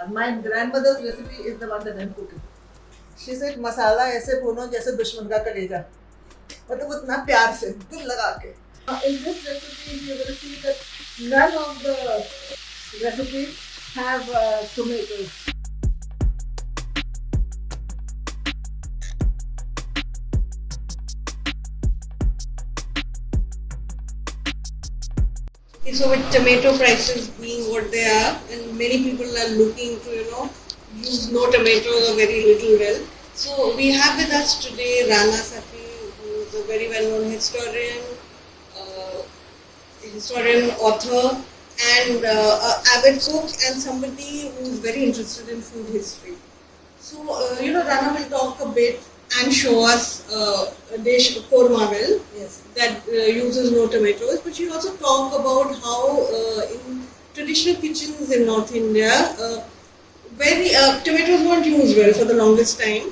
My grandmother's recipe is the one that I'm cooking. She said masala ऐसे भूनो जैसे दुश्मन का कलेजा, मतलब उतना प्यार से दिल लगा के. In this recipe, you're going to see that none of the recipes have tomatoes. So with tomato prices being what they are, and many people are looking to, use no tomatoes or very little well. So we have with us today Rana Safvi, who is a very well-known historian, author, and avid cook, and somebody who is very interested in food history. So, Rana will talk a bit and show us a dish, Korma, Yes. that uses no tomatoes. But she'll also talk about how in traditional kitchens in North India, very tomatoes weren't used well for the longest time,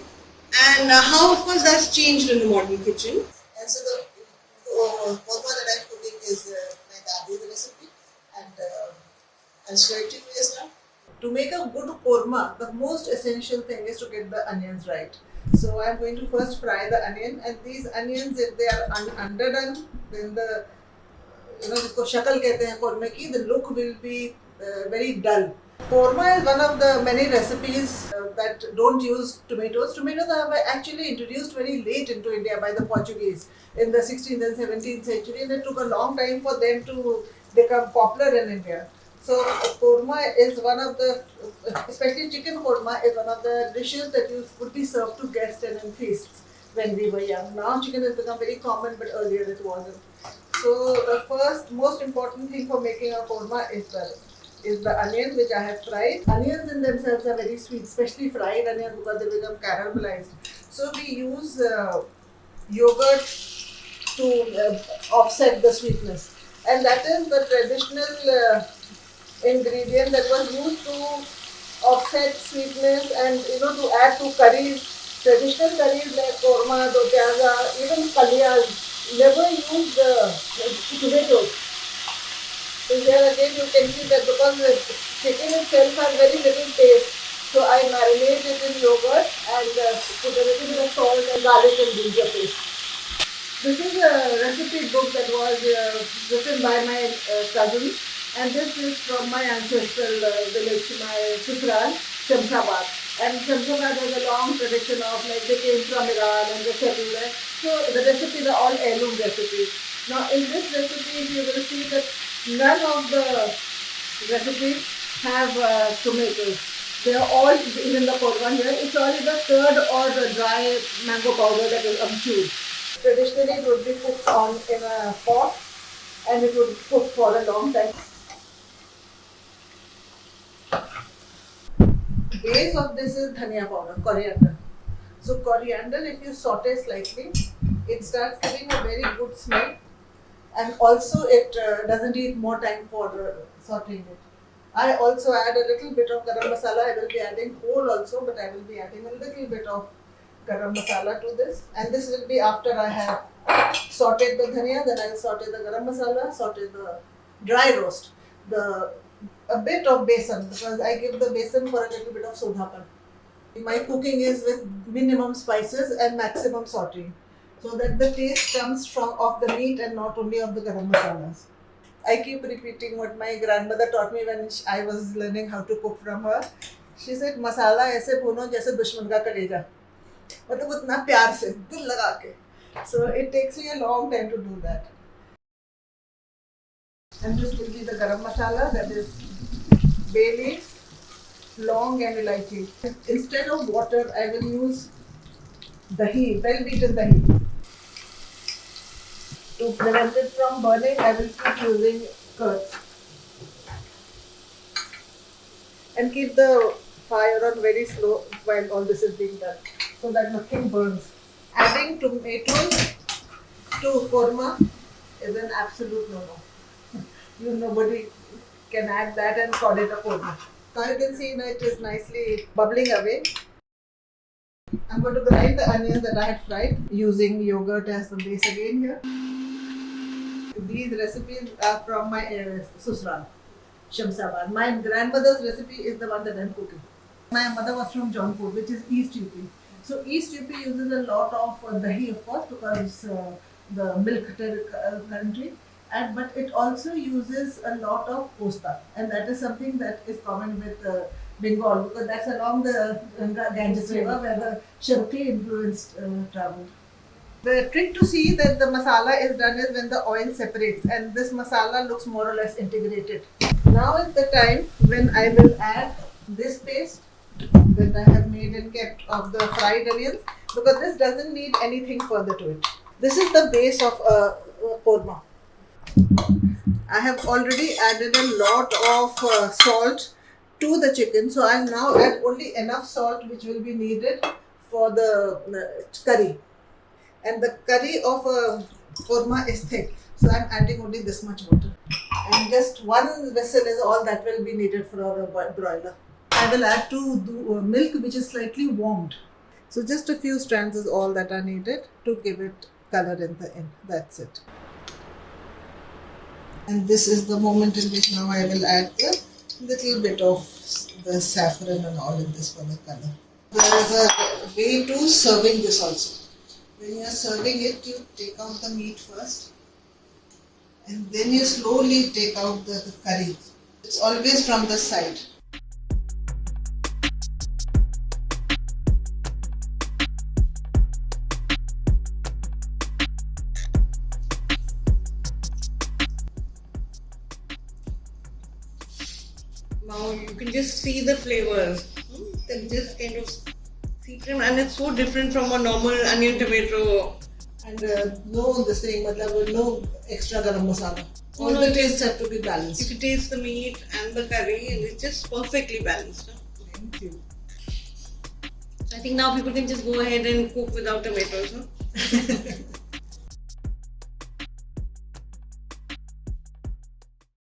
and how, of course, that's changed in the modern kitchen. And so the korma that I'm cooking is my daddy's recipe, and I'll show it to you just now. To make a good korma, the most essential thing is to get the onions right. So I'm going to first fry the onion, and these onions, if they are underdone, then the जिसको शक्ल कहते हैं कोरमे की, the look will be very dull. Korma is one of the many recipes that don't use tomatoes. Tomatoes are actually introduced very late into India by the Portuguese in the 16th and 17th century, and it took a long time for them to become popular in India. So korma is one of the, especially chicken korma is one of the dishes that would be served to guests and in feasts when we were young. Now chicken has become very common, but earlier it wasn't. So the first most important thing for making a korma is the onion, which I have fried. Onions in themselves are very sweet, especially fried onions, because they become caramelized. So we use yogurt to offset the sweetness, and that is the traditional ingredient that was used to offset sweetness and to add to curries. Traditional curries like korma, dotyaga, even kaliyas never used tomatoes. So here again you can see that because the chicken itself has very little taste, so I marinate it in yogurt and put a little bit of salt and garlic and ginger paste. This is a recipe book that was written by my cousin, and this is from my ancestral village, my Sisral, Shamshabad. And Shamshabad has a long tradition of, like, they came from Iran and they settled there. So the recipes are all heirloom recipes. Now in this recipe you will see that none of the recipes have tomatoes. They are all, even the korma here, it's only the curd or the dry mango powder that is amchur. Traditionally it would be cooked in a pot, and it would cook for a long time. Base of this is dhania powder, coriander. So coriander, if you saute slightly, it starts giving a very good smell, and also it doesn't need more time for sauteing it. I also add a little bit of garam masala. I will be adding whole also, but I will be adding a little bit of garam masala to this, and this will be after I have sauteed the dhania. Then I will saute the garam masala, saute the dry roast, a bit of besan, because I give the besan for a little bit of sodapan. My cooking is with minimum spices and maximum sauteing, so that the taste comes of the meat and not only of the garam masalas. I keep repeating what my grandmother taught me when I was learning how to cook from her. She said, "Masala ऐसे भूनो जैसे दुश्मन का कलेजा," मतलब उतना प्यार से दिल लगा के. So it takes me a long time to do that. And this will be the garam masala, that is bay leaves, long and elaichi. Instead of water, I will use dahi, well beaten dahi. To prevent it from burning, I will keep using curd. And keep the fire on very slow while all this is being done, so that nothing burns. Adding tomatoes to korma is an absolute no-no. Nobody can add that and call it a korma. Now you can see that it is nicely bubbling away. I'm going to grind the onions that I had fried using yogurt as the base again here. These recipes are from my Susral. Shamsabad. My grandmother's recipe is the one that I'm cooking. My mother was from Jaunpur, which is East UP. So East UP uses a lot of dahi, of course, because the milk country. And but it also uses a lot of posta, and that is something that is common with Bengal, because that's along the Ganges River where the Sharqi influenced traveled. The trick to see that the masala is done is when the oil separates and this masala looks more or less integrated. Now is the time when I will add this paste that I have made and kept of the fried onions, because this doesn't need anything further to it. This is the base of korma. I have already added a lot of salt to the chicken, so I'll now add only enough salt which will be needed for the curry. And the curry of korma is thick, so I'm adding only this much water. And just one vessel is all that will be needed for a broiler. I will add to the milk which is slightly warmed. So just a few strands is all that are needed to give it color in the end. That's it. And this is the moment in which now I will add the little bit of the saffron and all in this for the color. There is a way to serving this also. When you are serving it, you take out the meat first and then you slowly take out the curry. It's always from the side. Now you can just see the flavors. They just kind of seep in, and it's so different from a normal onion tomato. And no this thing, no extra garam masala. All No, the tastes have to be balanced. You can taste the meat and the curry, and it's just perfectly balanced. Thank you. I think now people can just go ahead and cook without tomatoes. Huh?